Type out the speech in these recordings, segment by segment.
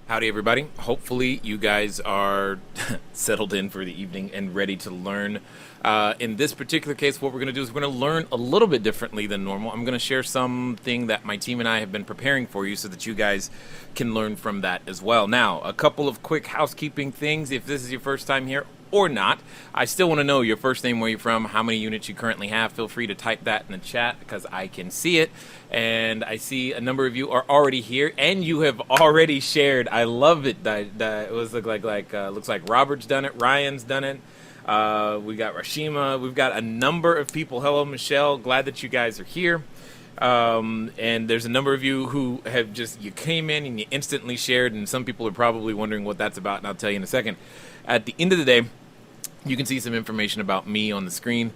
Howdy, everybody. Hopefully, you guys are settled in for the evening and ready to learn. In this particular case, what we're going to do is we're going to learn a little bit differently than normal. I'm going to share something that my team and I have been preparing for you so that you guys can learn from that as well. Now, a couple of quick housekeeping things. If this is your first time here, or not, I still want to know your first name, where you're from, how many units you currently have. Feel free to type that in the chat because I can see it. And I see a number of you are already here and you have already shared. I love it. It was looks like Robert's done it. Ryan's done it. We got Rashima. We've got a number of people. Hello, Michelle. Glad that you guys are here. And there's a number of you who have you came in and you instantly shared, and some people are probably wondering what that's about, and I'll tell you in a second. At the end of the day, you can see some information about me on the screen,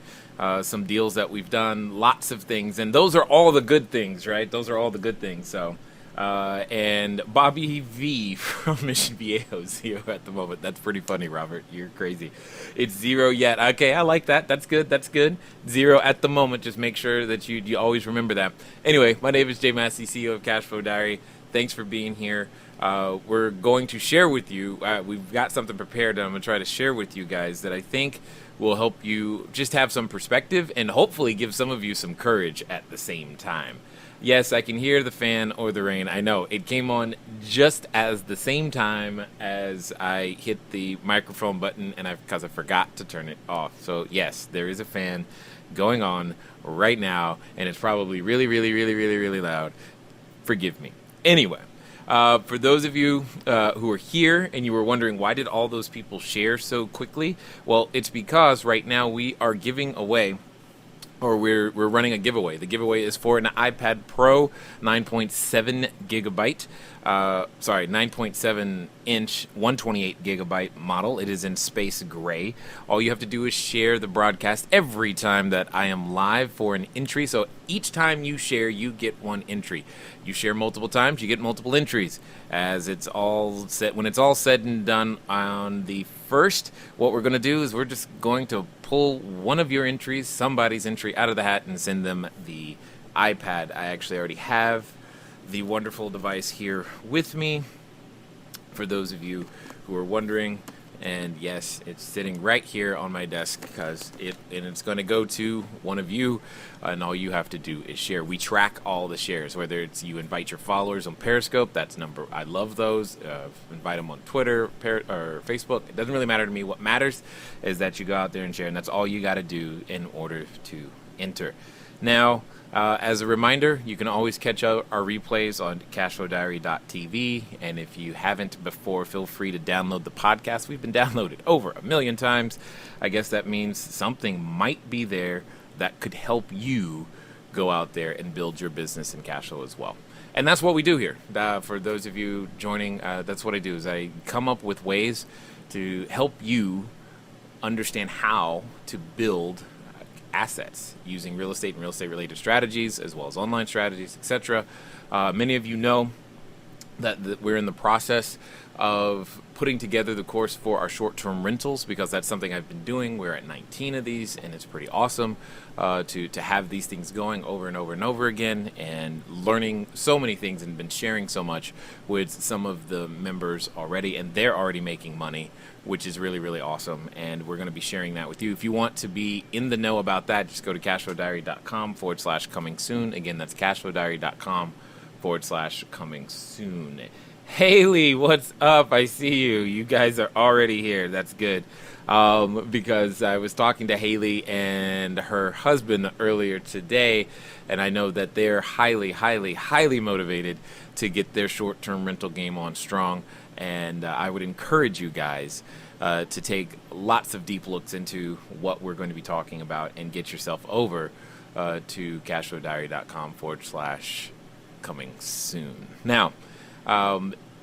some deals that we've done, lots of things, and those are all the good things, right? Those are all the good things. So, and Bobby V from Mission Viejo is here at the moment. That's pretty funny, Robert. You're crazy. It's zero yet. Okay, I like that. That's good. That's good. Zero at the moment. Just make sure that you always remember that. Anyway, my name is Massey, CEO of CashFlowDiary. Thanks for being here. We're going to share with you, we've got something prepared that I'm going to try to share with you guys that I think will help you just have some perspective and hopefully give some of you some courage at the same time. Yes, I can hear the fan or the rain. I know it came on just as the same time as I hit the microphone button, and because I forgot to turn it off. So yes, there is a fan going on right now, and it's probably really, really, really, really, really loud. Forgive me. Anyway. For those of you who are here and you were wondering why did all those people share so quickly, well, it's because right now we are giving away, or we're running a giveaway. The giveaway is for an iPad Pro 9.7 gigabyte, 9.7 inch, 128 gigabyte model. It is in space gray. All you have to do is share the broadcast every time that I am live for an entry. So each time you share, you get one entry. You share multiple times, you get multiple entries. As it's all set, when it's all said and done on the first, what we're going to do is we're just going to pull one of your entries, somebody's entry, out of the hat and send them the iPad. I actually already have the wonderful device here with me for those of you who are wondering. And yes, it's sitting right here on my desk because it's going to go to one of you, and all you have to do is share. We track all the shares, whether it's you invite your followers on Periscope. I love those. Invite them on Twitter or Facebook. It doesn't really matter to me. What matters is that you go out there and share, and that's all you got to do in order to enter. Now, as a reminder, you can always catch our replays on CashFlowDiary.tv, and if you haven't before, feel free to download the podcast. We've been downloaded over 1 million times. I guess that means something might be there that could help you go out there and build your business in cash flow as well. And that's what we do here. For those of you joining, that's what I do, is I come up with ways to help you understand how to build assets using real estate and real estate related strategies, as well as online strategies, etc. Many of you know that we're in the process of putting together the course for our short-term rentals, because that's something I've been doing. We're at 19 of these, and it's pretty awesome to have these things going over and over and over again, and learning so many things, and been sharing so much with some of the members already, and they're already making money, which is really, really awesome, and we're going to be sharing that with you. If you want to be in the know about that, just go to cashflowdiary.com/coming soon. Again, that's cashflowdiary.com/coming soon. Haley, what's up? I see you. You guys are already here. That's good. Because I was talking to Haley and her husband earlier today, and I know that they're highly, highly, highly motivated to get their short-term rental game on strong. And I would encourage you guys to take lots of deep looks into what we're going to be talking about and get yourself over to cashflowdiary.com/coming soon. Now,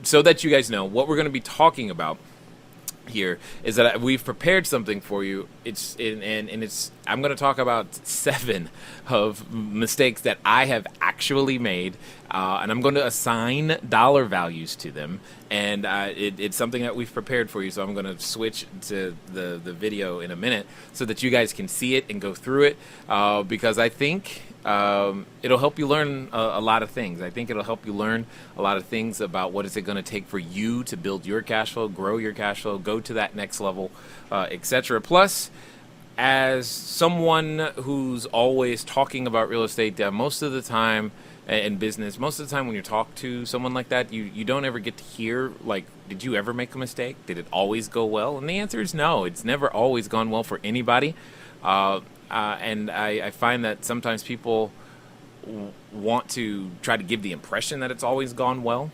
so that you guys know what we're going to be talking about here is that we've prepared something for you. It's I'm going to talk about 7 of mistakes that I have actually made, and I'm going to assign dollar values to them. And it's something that we've prepared for you, so I'm going to switch to the video in a minute so that you guys can see it and go through it, because I think it'll help you learn a lot of things. I think it'll help you learn a lot of things about what is it going to take for you to build your cash flow, grow your cash flow, go to that next level, etc. Plus, as someone who's always talking about real estate, most of the time in business, most of the time when you talk to someone like that, you don't ever get to hear, like, did you ever make a mistake? Did it always go well? And the answer is no. It's never always gone well for anybody. And I find that sometimes people want to try to give the impression that it's always gone well.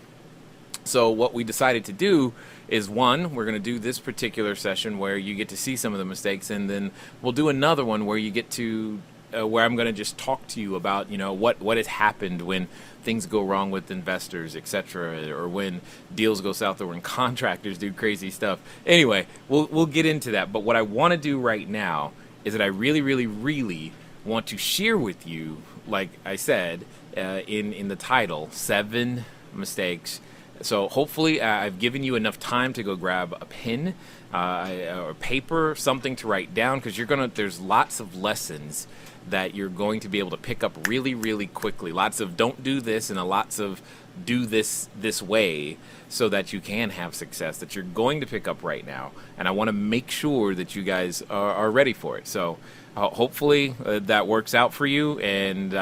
So what we decided to do is, one, we're going to do this particular session where you get to see some of the mistakes, and then we'll do another one where you get to where I'm going to just talk to you about, what has happened when things go wrong with investors, etc., or when deals go south, or when contractors do crazy stuff. Anyway, we'll get into that. But what I want to do right now is that I really, really, really want to share with you, like I said in the title, 7 mistakes. So hopefully I've given you enough time to go grab a pen or paper, something to write down, because there's lots of lessons that you're going to be able to pick up really, really quickly. Lots of don't do this and lots of do this way, so that you can have success that you're going to pick up right now. And I want to make sure that you guys are ready for it. So hopefully that works out for you. And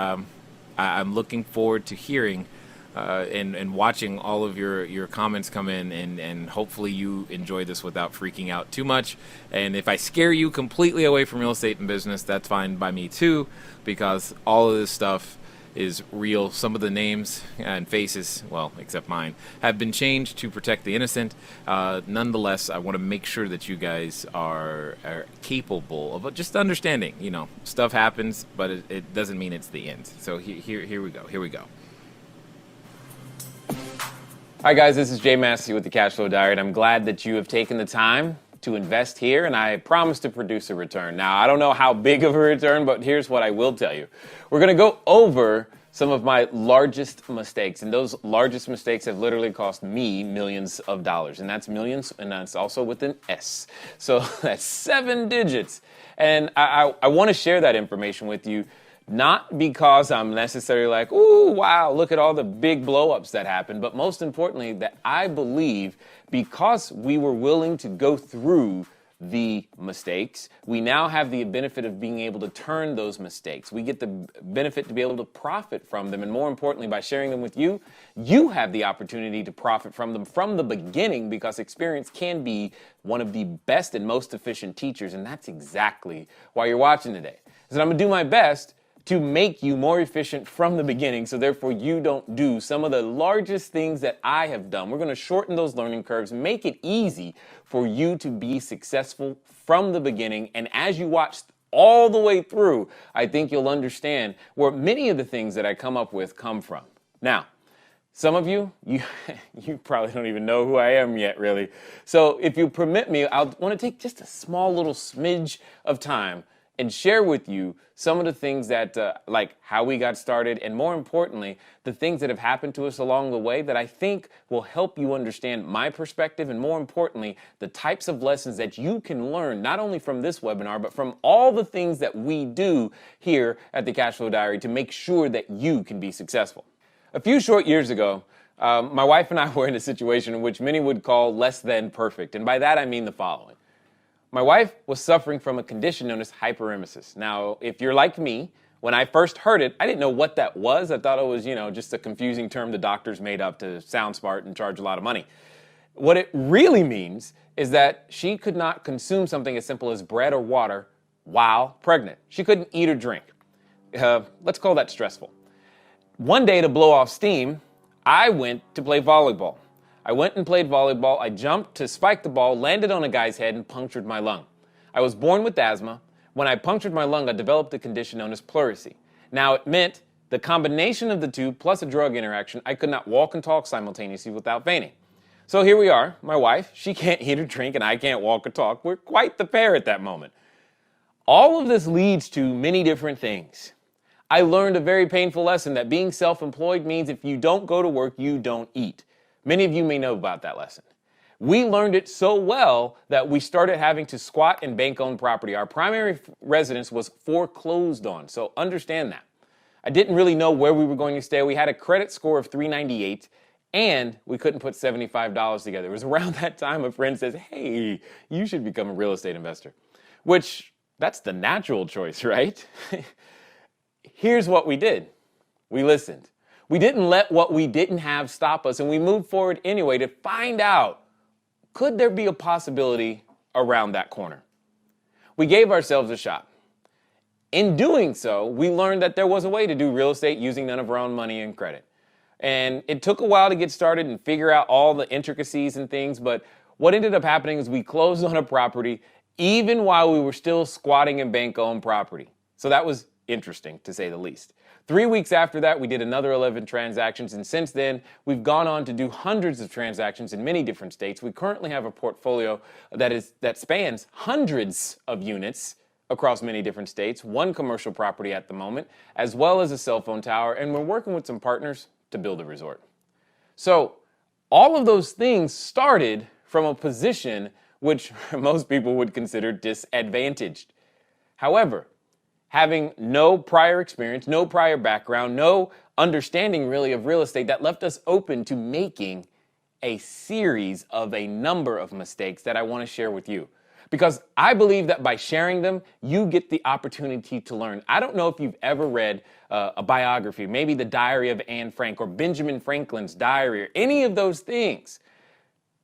I'm looking forward to hearing and watching all of your comments come in, and hopefully you enjoy this without freaking out too much. And if I scare you completely away from real estate and business, that's fine by me too, because all of this stuff is real. Some of the names and faces, well, except mine, have been changed to protect the innocent. Nonetheless, I want to make sure that you guys are capable of just understanding, stuff happens, but it doesn't mean it's the end. So here we go. Hi guys, this is Massey with the CashFlowDiary, and I'm glad that you have taken the time to invest here, and I promise to produce a return. Now, I don't know how big of a return, but here's what I will tell you. We're going to go over some of my largest mistakes, and those largest mistakes have literally cost me millions of dollars, and that's millions, and that's also with an S. So that's 7 digits, and I want to share that information with you. Not because I'm necessarily like, ooh, wow, look at all the big blow-ups that happened, but most importantly, that I believe because we were willing to go through the mistakes, we now have the benefit of being able to turn those mistakes. We get the benefit to be able to profit from them, and more importantly, by sharing them with you, you have the opportunity to profit from them from the beginning, because experience can be one of the best and most efficient teachers, and that's exactly why you're watching today. So I'm going to do my best to make you more efficient from the beginning, so therefore you don't do some of the largest things that I have done. We're going to shorten those learning curves, make it easy for you to be successful from the beginning. And as you watch all the way through, I think you'll understand where many of the things that I come up with come from. Now, some of you probably don't even know who I am yet, really. So if you permit me, I'll want to take just a small little smidge of time and share with you some of the things that, like how we got started, and more importantly, the things that have happened to us along the way that I think will help you understand my perspective, and more importantly, the types of lessons that you can learn, not only from this webinar, but from all the things that we do here at the Cashflow Diary to make sure that you can be successful. A few short years ago, my wife and I were in a situation in which many would call less than perfect, and by that I mean the following. My wife was suffering from a condition known as hyperemesis. Now, if you're like me, when I first heard it, I didn't know what that was. I thought it was, just a confusing term the doctors made up to sound smart and charge a lot of money. What it really means is that she could not consume something as simple as bread or water while pregnant. She couldn't eat or drink. Let's call that stressful. One day, to blow off steam, I went to play volleyball. I went and played volleyball. I jumped to spike the ball, landed on a guy's head, and punctured my lung. I was born with asthma. When I punctured my lung, I developed a condition known as pleurisy. Now, it meant the combination of the two plus a drug interaction, I could not walk and talk simultaneously without fainting. So here we are, my wife, she can't eat or drink, and I can't walk or talk. We're quite the pair at that moment. All of this leads to many different things. I learned a very painful lesson that being self-employed means if you don't go to work, you don't eat. Many of you may know about that lesson. We learned it so well that we started having to squat in bank-owned property. Our primary residence was foreclosed on, so understand that. I didn't really know where we were going to stay. We had a credit score of 398, and we couldn't put $75 together. It was around that time a friend says, hey, you should become a real estate investor, which that's the natural choice, right? Here's what we did. We listened. We didn't let what we didn't have stop us, and we moved forward anyway to find out, could there be a possibility around that corner? We gave ourselves a shot. In doing so, we learned that there was a way to do real estate using none of our own money and credit. And it took a while to get started and figure out all the intricacies and things, but what ended up happening is we closed on a property even while we were still squatting in bank-owned property. So that was interesting, to say the least. 3 weeks after that, we did another 11 transactions, and since then, we've gone on to do hundreds of transactions in many different states. We currently have a portfolio that spans hundreds of units across many different states, one commercial property at the moment, as well as a cell phone tower, and we're working with some partners to build a resort. So all of those things started from a position which most people would consider disadvantaged. However, having no prior experience, no prior background, no understanding really of real estate, that left us open to making a series of a number of mistakes that I want to share with you. Because I believe that by sharing them, you get the opportunity to learn. I don't know if you've ever read a biography, maybe the Diary of Anne Frank or Benjamin Franklin's diary or any of those things.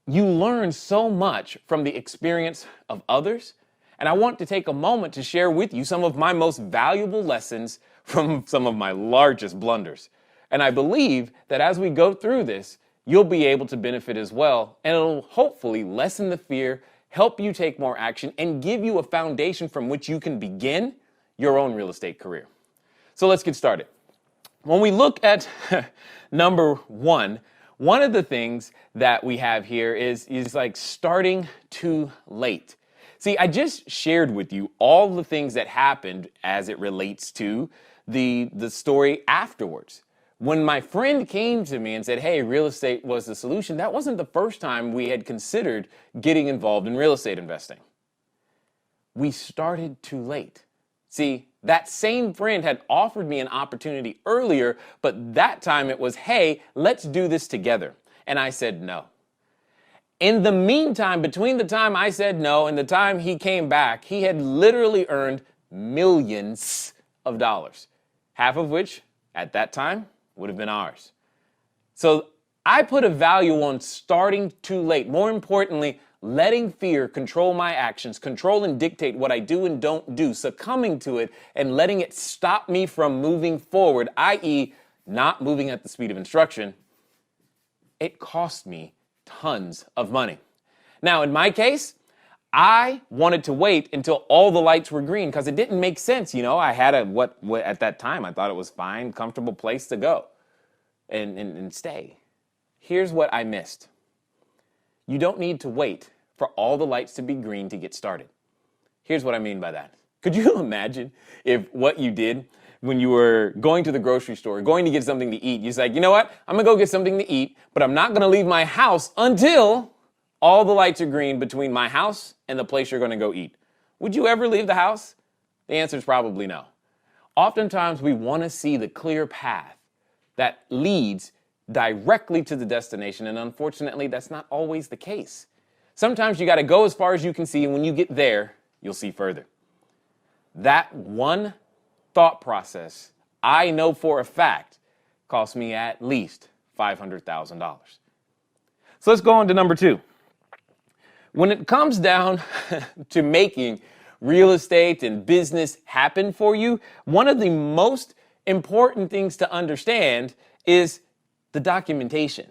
You learn so much from the experience of others. And I want to take a moment to share with you some of my most valuable lessons from some of my largest blunders. And I believe that as we go through this, you'll be able to benefit as well. And it'll hopefully lessen the fear, help you take more action, and give you a foundation from which you can begin your own real estate career. So let's get started. When we look at number one of the things that we have here is like starting too late. See, I just shared with you all the things that happened as it relates to the story afterwards. When my friend came to me and said, hey, real estate was the solution, that wasn't the first time we had considered getting involved in real estate investing. We started too late. See, that same friend had offered me an opportunity earlier, but that time it was, hey, let's do this together. And I said no. In the meantime, between the time I said no and the time he came back, he had literally earned millions of dollars, half of which at that time would have been ours. So I put a value on starting too late. More importantly, letting fear control my actions, control and dictate what I do and don't do, succumbing to it and letting it stop me from moving forward, i.e. not moving at the speed of instruction. It cost me tons of money. Now, in my case, I wanted to wait until all the lights were green because it didn't make sense. You know, I had what at that time I thought it was fine, comfortable place to go and stay. Here's what I missed. You don't need to wait for all the lights to be green to get started. Here's what I mean by that. Could you imagine if what you did when you were going to the grocery store, going to get something to eat, you're like, you know what? I'm going to go get something to eat, but I'm not going to leave my house until all the lights are green between my house and the place you're going to go eat. Would you ever leave the house? The answer is probably no. Oftentimes, we want to see the clear path that leads directly to the destination, and unfortunately, that's not always the case. Sometimes you got to go as far as you can see, and when you get there, you'll see further. That one thought process, I know for a fact, cost me at least $500,000. So let's go on to number two. When it comes down to making real estate and business happen for you, one of the most important things to understand is the documentation.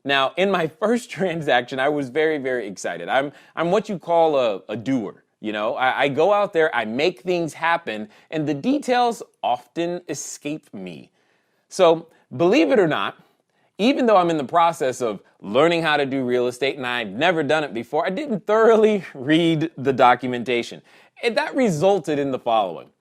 Now, in my first transaction, I was very, very excited. I'm what you call a doer. You know, I go out there, I make things happen, and the details often escape me. So, believe it or not, Even though I'm in the process of learning how to do real estate and I'd never done it before, I didn't thoroughly read the documentation. And that resulted in the following.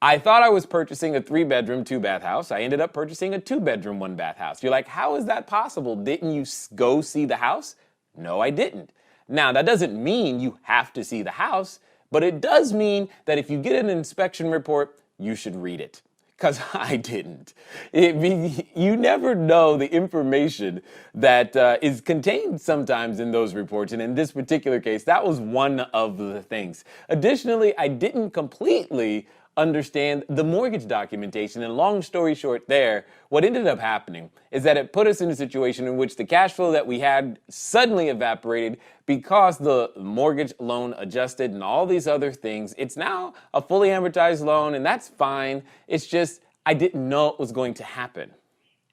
I thought I was purchasing a 3-bedroom, 2-bath house. I ended up purchasing a 2-bedroom, 1-bath house. You're like, how is that possible? Didn't you go see the house? No, I didn't. Now, that doesn't mean you have to see the house, but it does mean that if you get an inspection report, you should read it. Because I didn't. You never know the information that is contained sometimes in those reports. And in this particular case, that was one of the things. Additionally, I didn't completely understand the mortgage documentation. And long story short there, what ended up happening is that it put us in a situation in which the cash flow that we had suddenly evaporated because the mortgage loan adjusted and all these other things. It's now a fully amortized loan, and that's fine. It's just I didn't know it was going to happen.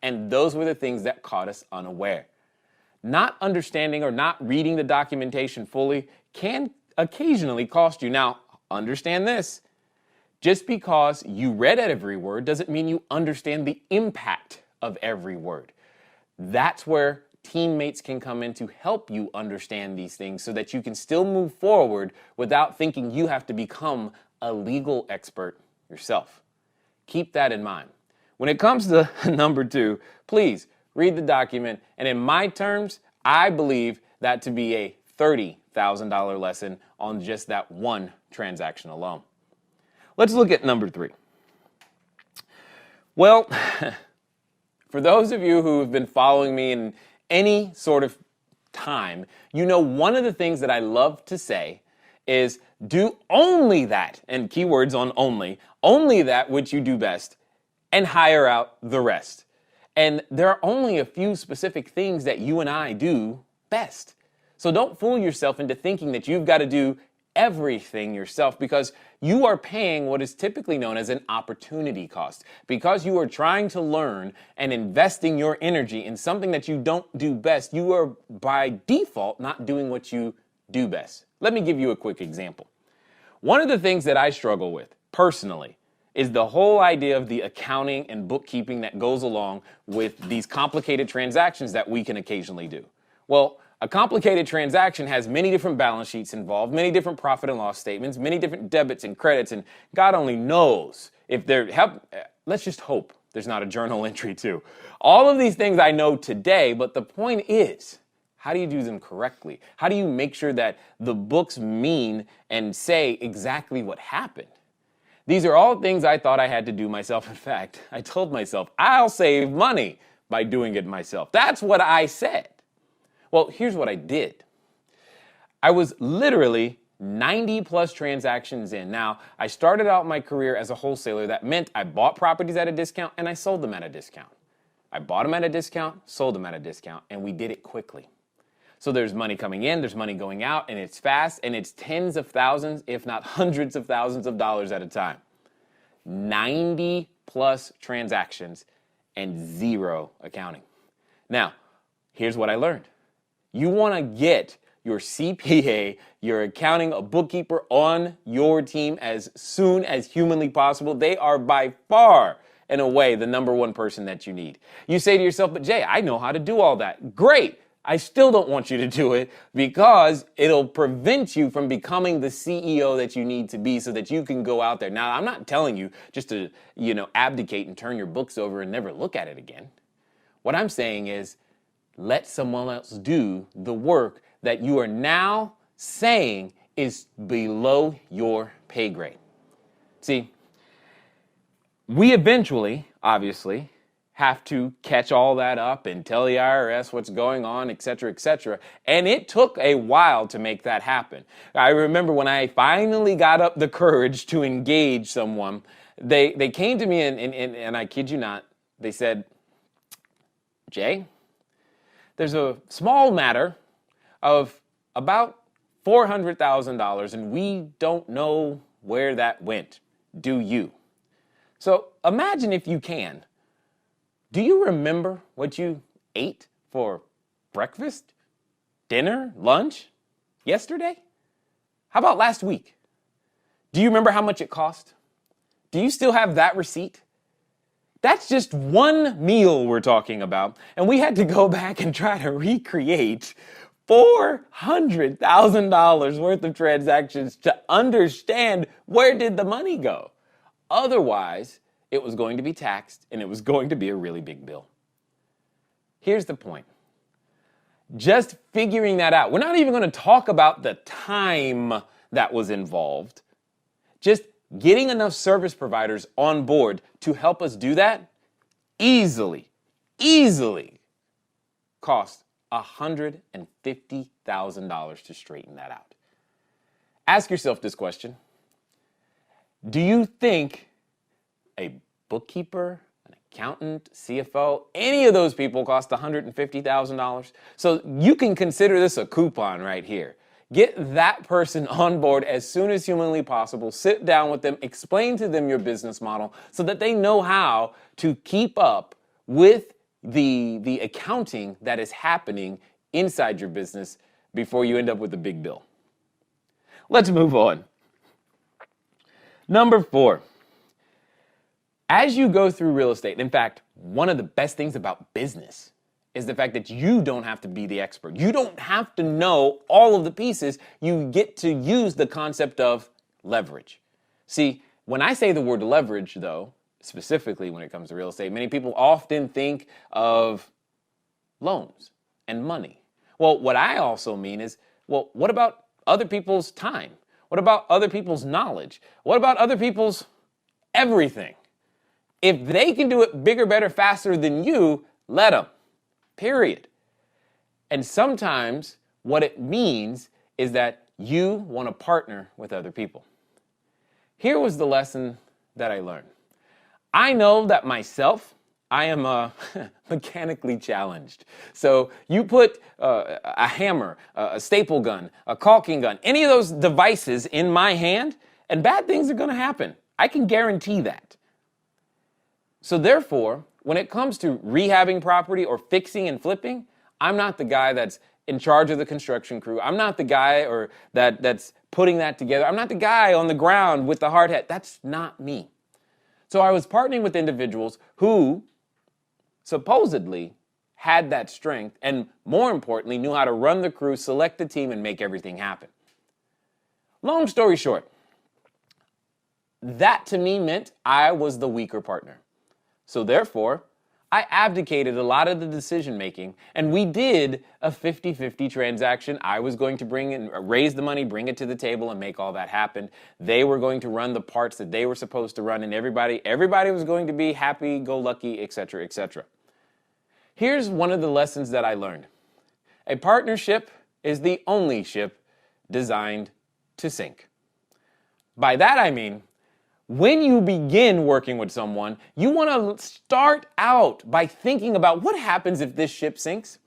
And those were the things that caught us unaware. Not understanding or not reading the documentation fully can occasionally cost you. Now, understand this. Just because you read every word doesn't mean you understand the impact of every word. That's where teammates can come in to help you understand these things so that you can still move forward without thinking you have to become a legal expert yourself. Keep that in mind. When it comes to number 2, please read the document. And in my terms, I believe that to be a $30,000 lesson on just that one transaction alone. Let's look at number 3. Well, for those of you who have been following me in any sort of time, you know one of the things that I love to say is do only that, and keywords on only that which you do best, and hire out the rest. And there are only a few specific things that you and I do best. So don't fool yourself into thinking that you've got to do everything yourself, because you are paying what is typically known as an opportunity cost. Because you are trying to learn and investing your energy in something that you don't do best, you are by default not doing what you do best. Let me give you a quick example. One of the things that I struggle with personally is the whole idea of the accounting and bookkeeping that goes along with these complicated transactions that we can occasionally do. Well, a complicated transaction has many different balance sheets involved, many different profit and loss statements, many different debits and credits, and God only knows if let's just hope there's not a journal entry too. All of these things I know today, but the point is, how do you do them correctly? How do you make sure that the books mean and say exactly what happened? These are all things I thought I had to do myself. In fact, I told myself, I'll save money by doing it myself. That's what I said. Well, here's what I did. I was literally 90 plus transactions in. Now, I started out my career as a wholesaler. That meant I bought properties at a discount and I sold them at a discount. I bought them at a discount, sold them at a discount, and we did it quickly. So there's money coming in, there's money going out, and it's fast, and it's tens of thousands, if not hundreds of thousands of dollars at a time. 90 plus transactions and zero accounting. Now, here's what I learned. You want to get your CPA, your accounting, a bookkeeper on your team as soon as humanly possible. They are by far and away the number one person that you need. You say to yourself, but Jay, I know how to do all that. Great. I still don't want you to do it because it'll prevent you from becoming the CEO that you need to be so that you can go out there. Now, I'm not telling you just to, abdicate and turn your books over and never look at it again. What I'm saying is let someone else do the work that you are now saying is below your pay grade. See, we eventually, obviously, have to catch all that up and tell the IRS what's going on, et cetera, et cetera. And it took a while to make that happen. I remember when I finally got up the courage to engage someone, they came to me and I kid you not, they said, Jay, there's a small matter of about $400,000 and we don't know where that went. Do you? So imagine if you can. Do you remember what you ate for breakfast, dinner, lunch, yesterday? How about last week? Do you remember how much it cost? Do you still have that receipt? That's just one meal we're talking about. And we had to go back and try to recreate $400,000 worth of transactions to understand where did the money go. Otherwise, it was going to be taxed and it was going to be a really big bill. Here's the point. Just figuring that out. We're not even going to talk about the time that was involved. Just getting enough service providers on board to help us do that easily cost $150,000 to straighten that out. Ask yourself this question. Do you think a bookkeeper, an accountant, CFO, any of those people cost $150,000? So you can consider this a coupon right here. Get that person on board as soon as humanly possible. Sit down with them, explain to them your business model so that they know how to keep up with the accounting that is happening inside your business before you end up with a big bill. Let's move on. Number 4. As you go through real estate, in fact, one of the best things about business is the fact that you don't have to be the expert. You don't have to know all of the pieces. You get to use the concept of leverage. See, when I say the word leverage, though, specifically when it comes to real estate, many people often think of loans and money. Well, what I also mean is, well, what about other people's time? What about other people's knowledge? What about other people's everything? If they can do it bigger, better, faster than you, let them. Period. And sometimes what it means is that you want to partner with other people. Here was the lesson that I learned. I know that myself, I am mechanically challenged. So you put a hammer, a staple gun, a caulking gun, any of those devices in my hand, and bad things are going to happen. I can guarantee that. So therefore, when it comes to rehabbing property or fixing and flipping, I'm not the guy that's in charge of the construction crew. I'm not the guy that's putting that together. I'm not the guy on the ground with the hard hat. That's not me. So I was partnering with individuals who supposedly had that strength and, more importantly, knew how to run the crew, select the team, and make everything happen. Long story short, that to me meant I was the weaker partner. So therefore, I abdicated a lot of the decision making, and we did a 50-50 transaction. I was going to raise the money, bring it to the table, and make all that happen. They were going to run the parts that they were supposed to run, and everybody was going to be happy, go lucky, etc., etc. Here's one of the lessons that I learned. A partnership is the only ship designed to sink. By that I mean, when you begin working with someone, you want to start out by thinking about what happens if this ship sinks?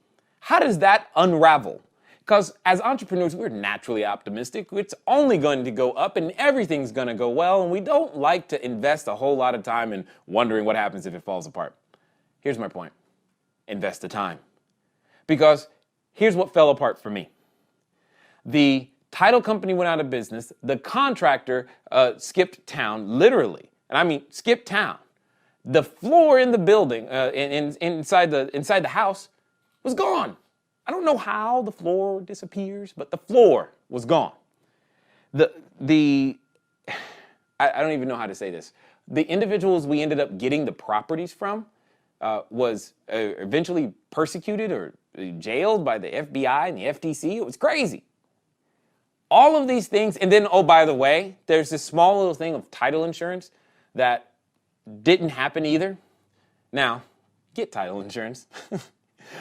How does that unravel? Because as entrepreneurs, we're naturally optimistic. It's only going to go up and everything's going to go well, and we don't like to invest a whole lot of time in wondering what happens if it falls apart. Here's my point. Invest the time. Because here's what fell apart for me. The title company went out of business. The contractor skipped town, literally. And I mean, skipped town. The floor in the building, inside the house, was gone. I don't know how the floor disappears, but the floor was gone. I don't even know how to say this. The individuals we ended up getting the properties from was eventually persecuted or jailed by the FBI and the FTC. It was crazy. All of these things, and then, oh, by the way, there's this small little thing of title insurance that didn't happen either. Now, get title insurance.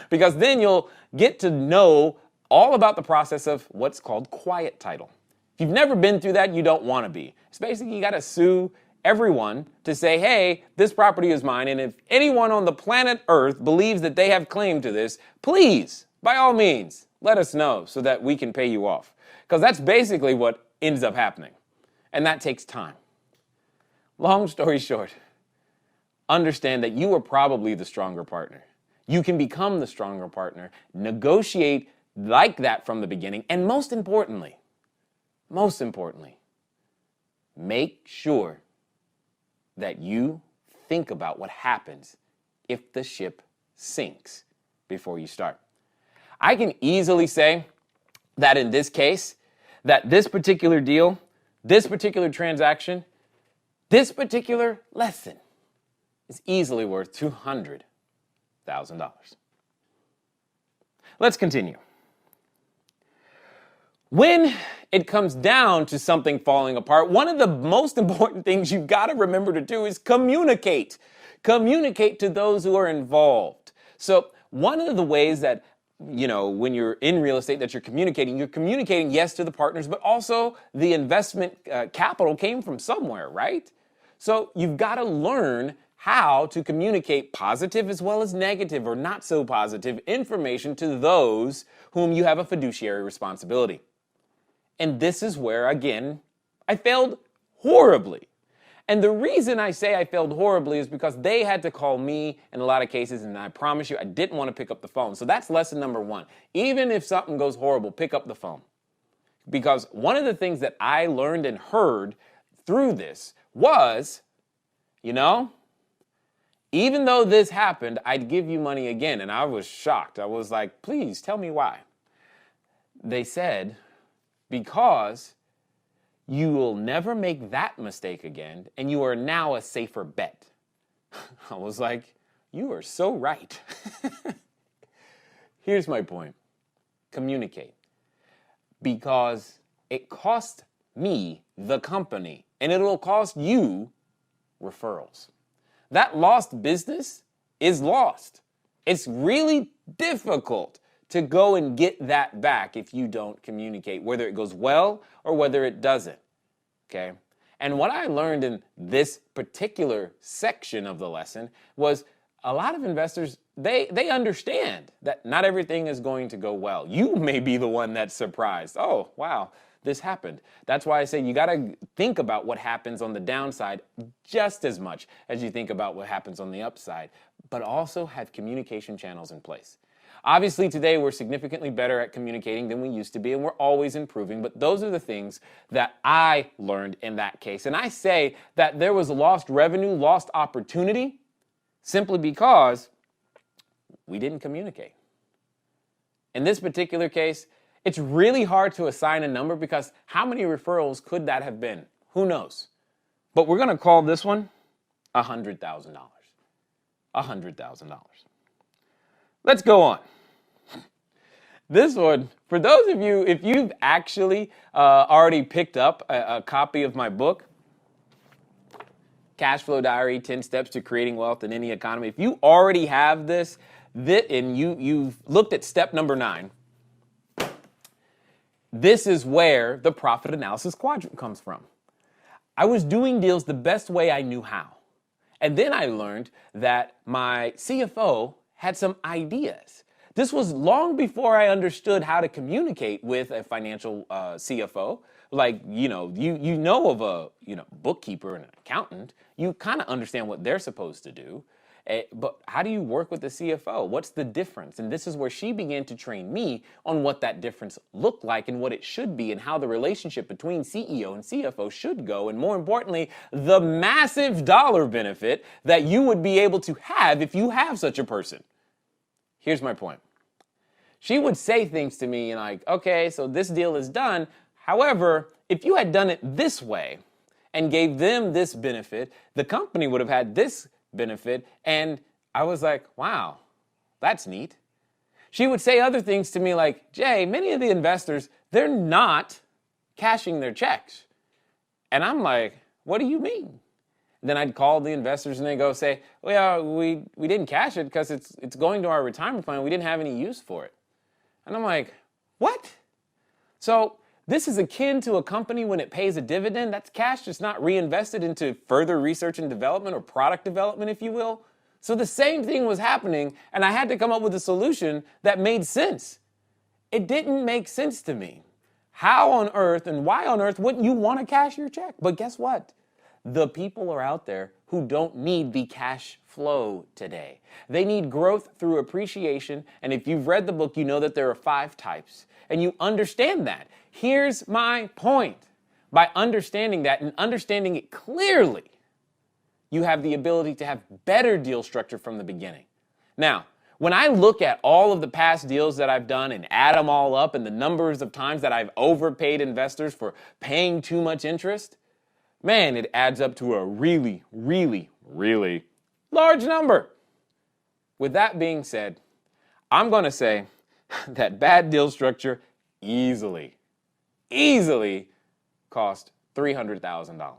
Because then you'll get to know all about the process of what's called quiet title. If you've never been through that, you don't want to be. It's basically you got to sue everyone to say, hey, this property is mine, and if anyone on the planet Earth believes that they have claim to this, please, by all means, let us know so that we can pay you off. Because that's basically what ends up happening. And that takes time. Long story short, understand that you are probably the stronger partner. You can become the stronger partner, negotiate like that from the beginning, and most importantly, make sure that you think about what happens if the ship sinks before you start. I can easily say that in this case, that this particular deal, this particular transaction, this particular lesson is easily worth $200,000. Let's continue. When it comes down to something falling apart, one of the most important things you've got to remember to do is communicate. Communicate to those who are involved. So one of the ways that, when you're in real estate that you're communicating, yes, to the partners, but also the investment capital came from somewhere, right? So you've got to learn how to communicate positive as well as negative or not so positive information to those whom you have a fiduciary responsibility. And this is where, again, I failed horribly. And the reason I say I failed horribly is because they had to call me in a lot of cases, and I promise you, I didn't want to pick up the phone. So that's lesson number one. Even if something goes horrible, pick up the phone. Because one of the things that I learned and heard through this was, even though this happened, I'd give you money again. And I was shocked. I was like, please tell me why. They said, because you will never make that mistake again, and you are now a safer bet. I was like, you are so right. Here's my point. Communicate. Because it cost me, the company, and it'll cost you referrals. That lost business is lost. It's really difficult to go and get that back if you don't communicate, whether it goes well or whether it doesn't, okay? And what I learned in this particular section of the lesson was a lot of investors, they understand that not everything is going to go well. You may be the one that's surprised. Oh, wow, this happened. That's why I say you got to think about what happens on the downside just as much as you think about what happens on the upside, but also have communication channels in place. Obviously, today we're significantly better at communicating than we used to be, and we're always improving, but those are the things that I learned in that case. And I say that there was lost revenue, lost opportunity, simply because we didn't communicate. In this particular case, it's really hard to assign a number because how many referrals could that have been? Who knows? But we're going to call this one $100,000. $100,000. Let's go on. This one, for those of you, if you've actually already picked up a copy of my book, CashFlowDiary, 10 Steps to Creating Wealth in Any Economy, if you already have this and you've looked at step number 9, this is where the profit analysis quadrant comes from. I was doing deals the best way I knew how. And then I learned that my CFO had some ideas. This was long before I understood how to communicate with a financial CFO. Like, you know of a bookkeeper and an accountant. You kind of understand what they're supposed to do. But how do you work with the CFO? What's the difference? And this is where she began to train me on what that difference looked like and what it should be and how the relationship between CEO and CFO should go. And more importantly, the massive dollar benefit that you would be able to have if you have such a person. Here's my point. She would say things to me like, okay, so this deal is done. However, if you had done it this way and gave them this benefit, the company would have had this benefit. And I was like, wow, that's neat. She would say other things to me like, Jay, many of the investors, they're not cashing their checks. And I'm like, what do you mean? Then I'd call the investors and they go say, well, we didn't cash it because it's going to our retirement plan. We didn't have any use for it. And I'm like, what? So this is akin to a company when it pays a dividend. That's cash just not reinvested into further research and development or product development, if you will. So the same thing was happening, and I had to come up with a solution that made sense. It didn't make sense to me. How on earth and why on earth wouldn't you want to cash your check? But guess what? The people are out there who don't need the cash flow today. They need growth through appreciation. And if you've read the book, you know that there are 5 types. And you understand that. Here's my point. By understanding that and understanding it clearly, you have the ability to have better deal structure from the beginning. Now, when I look at all of the past deals that I've done and add them all up and the numbers of times that I've overpaid investors for paying too much interest, man, it adds up to a really, really, really large number. With that being said, I'm going to say that bad deal structure easily cost $300,000.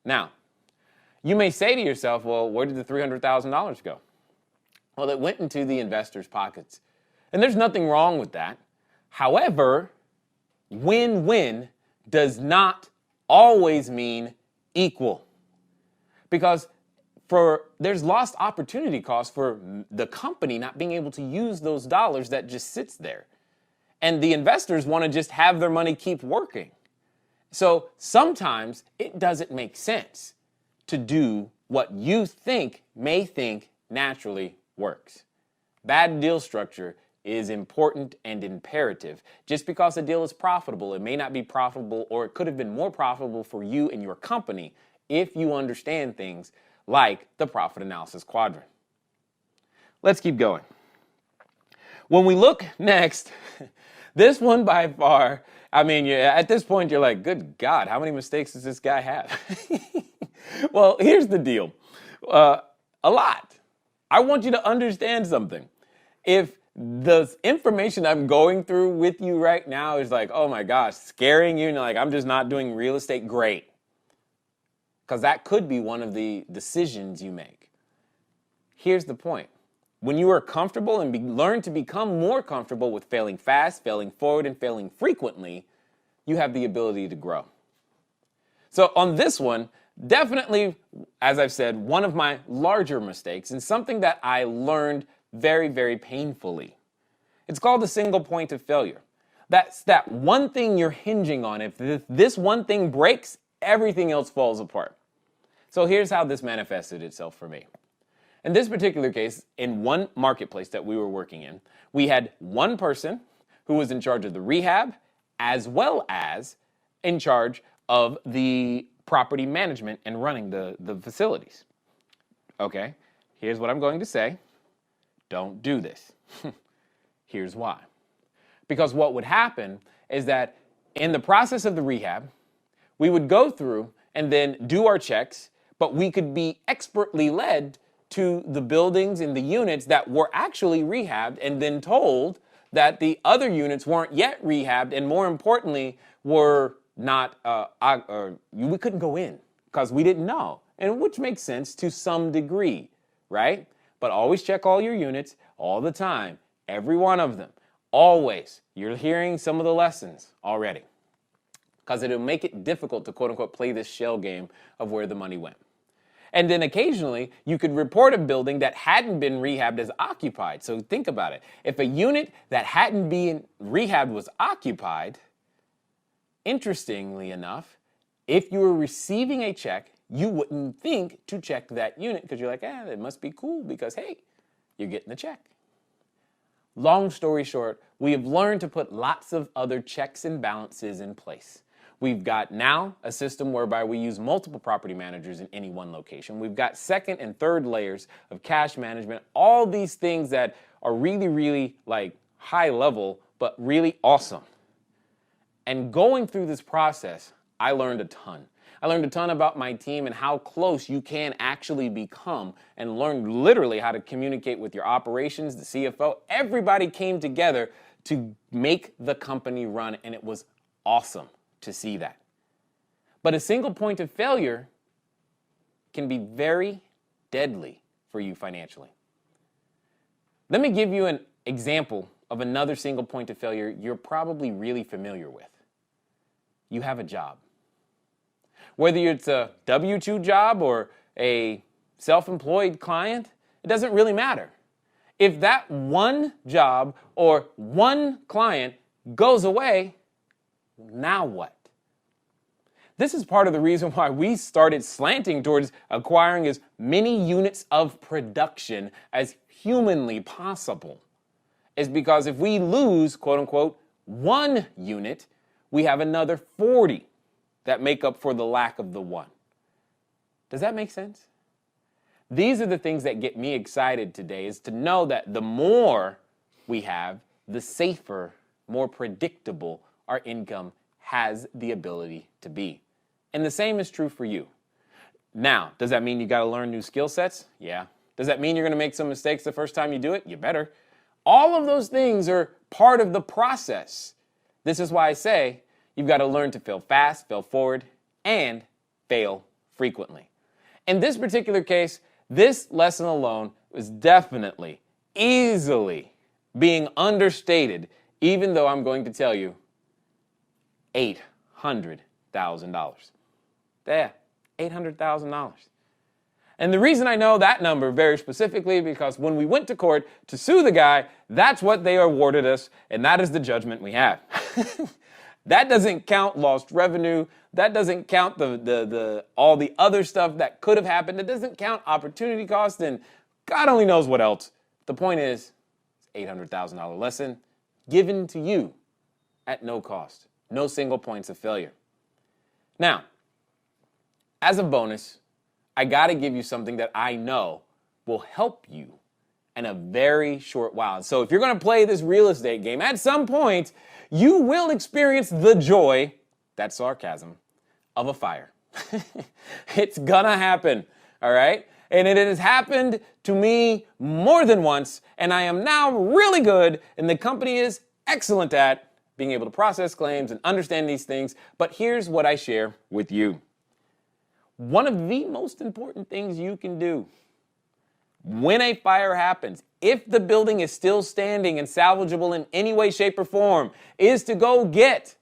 Now, you may say to yourself, well, where did the $300,000 go? Well, it went into the investors' pockets. And there's nothing wrong with that. However, win-win does not always mean equal. Because there's lost opportunity costs for the company not being able to use those dollars that just sits there. And the investors want to just have their money keep working. So sometimes it doesn't make sense to do what you may think naturally works. Bad deal structure is important and imperative. Just because a deal is profitable, it may not be profitable, or it could have been more profitable for you and your company if you understand things like the profit analysis quadrant. Let's keep going. When we look next, this one by far, at this point you're like, good God, how many mistakes does this guy have? Well, here's the deal. A lot. I want you to understand something. If the information I'm going through with you right now is like, oh my gosh, scaring you, and you're like, I'm just not doing real estate, great. Because that could be one of the decisions you make. Here's the point. When you are comfortable and learn to become more comfortable with failing fast, failing forward, and failing frequently, you have the ability to grow. So on this one, definitely, as I've said, one of my larger mistakes and something that I learned very, very painfully. It's called the single point of failure. That's that one thing you're hinging on. If this one thing breaks, everything else falls apart. So here's how this manifested itself for me. In this particular case, in one marketplace that we were working in, we had one person who was in charge of the rehab as well as in charge of the property management and running the facilities. Okay, here's what I'm going to say. Don't do this. Here's why. Because what would happen is that in the process of the rehab, we would go through and then do our checks, but we could be expertly led to the buildings and the units that were actually rehabbed and then told that the other units weren't yet rehabbed and more importantly were not, we couldn't go in because we didn't know, and which makes sense to some degree, right? But always check all your units all the time, every one of them, always. You're hearing some of the lessons already because it'll make it difficult to quote unquote play this shell game of where the money went. And then occasionally, you could report a building that hadn't been rehabbed as occupied. So think about it. If a unit that hadn't been rehabbed was occupied, interestingly enough, if you were receiving a check, you wouldn't think to check that unit because you're like, it must be cool because, hey, you're getting the check. Long story short, we have learned to put lots of other checks and balances in place. We've got now a system whereby we use multiple property managers in any one location. We've got second and third layers of cash management, all these things that are really, really like high level, but really awesome. And going through this process, I learned a ton. I learned a ton about my team and how close you can actually become and learn literally how to communicate with your operations, the CFO. Everybody came together to make the company run, and it was awesome to see that. But a single point of failure can be very deadly for you financially. Let me give you an example of another single point of failure you're probably really familiar with. You have a job. Whether it's a W-2 job or a self-employed client, it doesn't really matter. If that one job or one client goes away, now what? This is part of the reason why we started slanting towards acquiring as many units of production as humanly possible. Is because if we lose, quote unquote, one unit, we have another 40 that make up for the lack of the one. Does that make sense? These are the things that get me excited today, is to know that the more we have, the safer, more predictable our income has the ability to be. And the same is true for you. Now, does that mean you got to learn new skill sets? Yeah. Does that mean you're going to make some mistakes the first time you do it? You better. All of those things are part of the process. This is why I say you've got to learn to fail fast, fail forward, and fail frequently. In this particular case, this lesson alone was definitely, easily being understated, even though I'm going to tell you $800,000. Yeah, $800,000. And the reason I know that number very specifically, because when we went to court to sue the guy, that's what they awarded us, and that is the judgment we have. That doesn't count lost revenue. That doesn't count all the other stuff that could have happened. It doesn't count opportunity cost, and God only knows what else. The point is, it's $800,000 lesson given to you at no cost. No single points of failure. Now, as a bonus, I got to give you something that I know will help you in a very short while. So if you're going to play this real estate game, at some point, you will experience the joy, that's sarcasm, of a fire. It's gonna happen, all right? And it has happened to me more than once, and I am now really good, and the company is excellent at being able to process claims and understand these things. But here's what I share with you. One of the most important things you can do when a fire happens, if the building is still standing and salvageable in any way, shape, or form, is to go get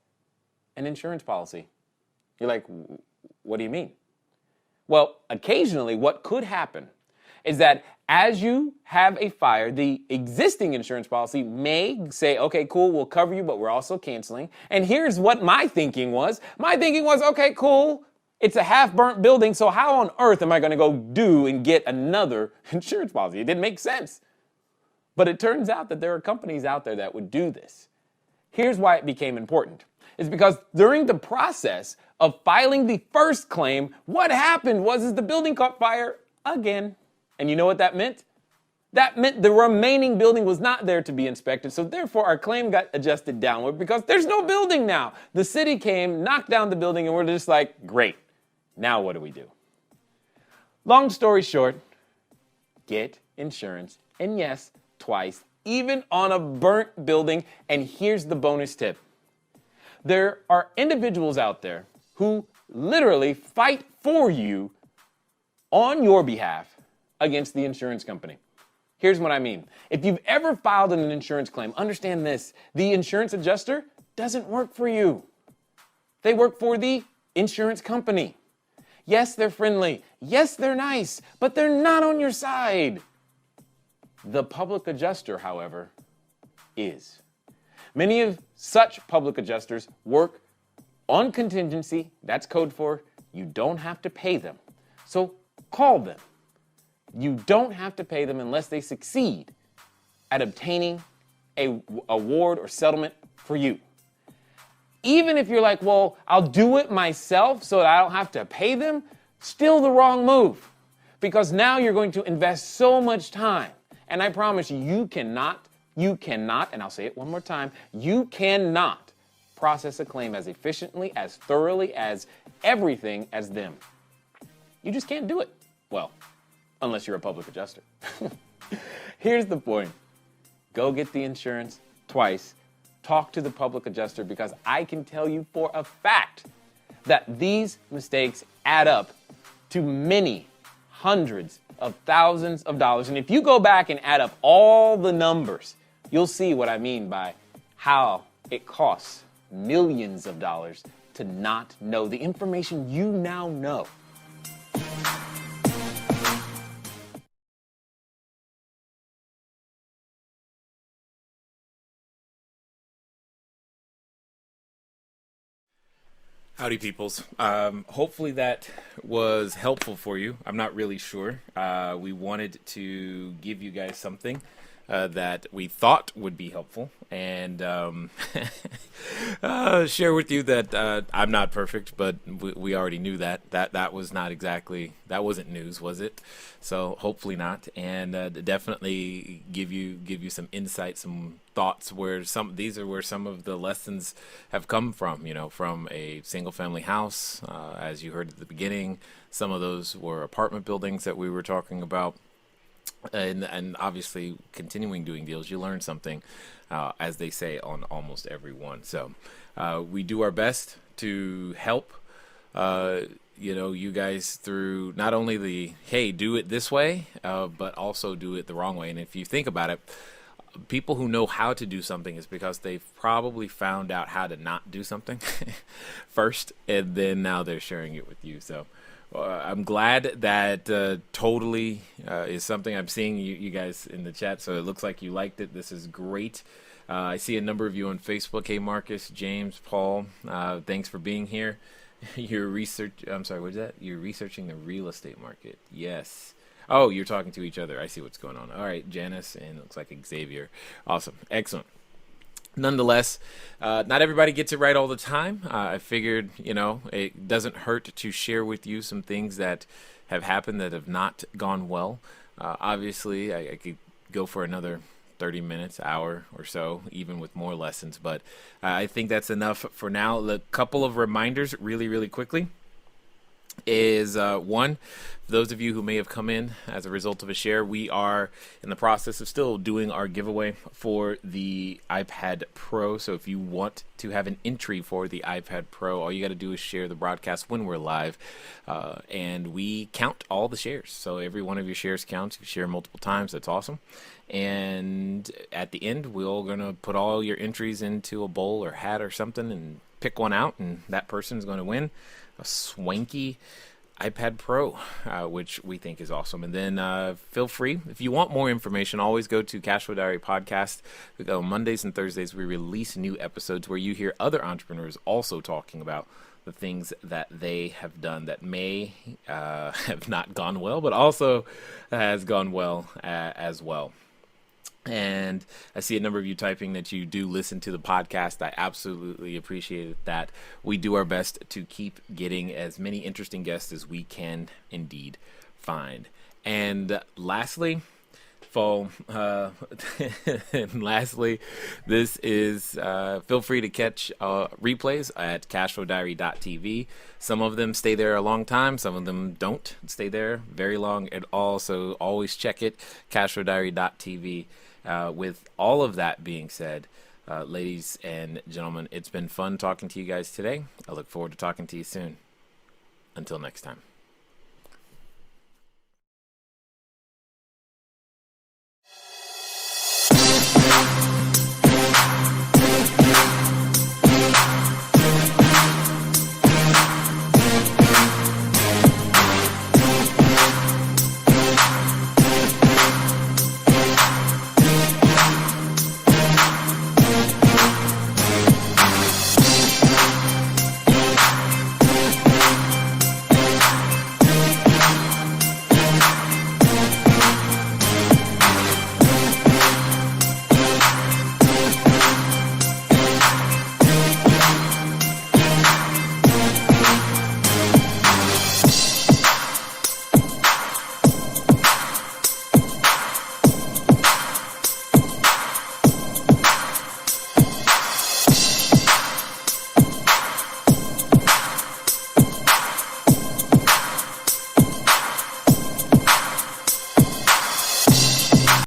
an insurance policy. You're like, what do you mean? Well, occasionally what could happen is that as you have a fire, the existing insurance policy may say, okay, cool, we'll cover you, but we're also canceling. And here's what my thinking was. My thinking was, okay, cool, it's a half-burnt building, so how on earth am I going to go do and get another insurance policy? It didn't make sense. But it turns out that there are companies out there that would do this. Here's why it became important. It's because during the process of filing the first claim, what happened was the building caught fire again. And you know what that meant? That meant the remaining building was not there to be inspected, so therefore our claim got adjusted downward because there's no building now. The city came, knocked down the building, and we're just like, great. Now what do we do? Long story short, get insurance, and yes, twice, even on a burnt building. And here's the bonus tip. There are individuals out there who literally fight for you on your behalf against the insurance company. Here's what I mean. If you've ever filed an insurance claim, understand this. The insurance adjuster doesn't work for you. They work for the insurance company. Yes, they're friendly. Yes, they're nice, but they're not on your side. The public adjuster, however, is. Many of such public adjusters work on contingency. That's code for you don't have to pay them. So call them. You don't have to pay them unless they succeed at obtaining an award or settlement for you. Even if you're like, well, I'll do it myself so that I don't have to pay them, still the wrong move. Because now you're going to invest so much time. And I promise you, you cannot, and I'll say it one more time, you cannot process a claim as efficiently, as thoroughly, as everything as them. You just can't do it. Well, unless you're a public adjuster. Here's the point. Go get the insurance twice. Talk to the public adjuster, because I can tell you for a fact that these mistakes add up to many hundreds of thousands of dollars. And if you go back and add up all the numbers, you'll see what I mean by how it costs millions of dollars to not know the information you now know. Howdy, peoples. Hopefully that was helpful for you. I'm not really sure. We wanted to give you guys something that we thought would be helpful, and share with you that I'm not perfect, but we already knew that. That was not exactly, that wasn't news, was it? So hopefully not, and definitely give you some insight, some thoughts where these are where some of the lessons have come from. From a single family house, as you heard at the beginning. Some of those were apartment buildings that we were talking about. And obviously continuing doing deals, you learn something, as they say, on almost every one. So we do our best to help you guys through not only the, hey, do it this way, but also do it the wrong way. And if you think about it, people who know how to do something is because they've probably found out how to not do something first, and then now they're sharing it with you. So I'm glad that totally is something I'm seeing you guys in the chat. So it looks like you liked it. This is great. I see a number of you on Facebook. Hey, Marcus, James, Paul, thanks for being here. I'm sorry, what's that? You're researching the real estate market. Yes. Oh, you're talking to each other. I see what's going on. All right, Janice, and it looks like Xavier. Awesome. Excellent. Nonetheless, not everybody gets it right all the time. I figured, it doesn't hurt to share with you some things that have happened that have not gone well. Obviously, I could go for another 30 minutes, hour or so, even with more lessons. But I think that's enough for now. A couple of reminders really, really quickly is one, for those of you who may have come in as a result of a share, we are in the process of still doing our giveaway for the iPad Pro. So if you want to have an entry for the iPad Pro, all you got to do is share the broadcast when we're live, and we count all the shares. So every one of your shares counts. You share multiple times, that's awesome. And at the end, we're going to put all your entries into a bowl or hat or something and pick one out, and that person is going to win a swanky iPad Pro, which we think is awesome. And then feel free, if you want more information, always go to CashFlowDiary podcast. On Mondays and Thursdays, we release new episodes where you hear other entrepreneurs also talking about the things that they have done that may have not gone well, but also has gone well as well. And I see a number of you typing that you do listen to the podcast. I absolutely appreciate that. We do our best to keep getting as many interesting guests as we can indeed find. And lastly, this is feel free to catch replays at CashFlowDiary.tv. Some of them stay there a long time. Some of them don't stay there very long at all. So always check it, CashFlowDiary.tv. With all of that being said, ladies and gentlemen, it's been fun talking to you guys today. I look forward to talking to you soon. Until next time.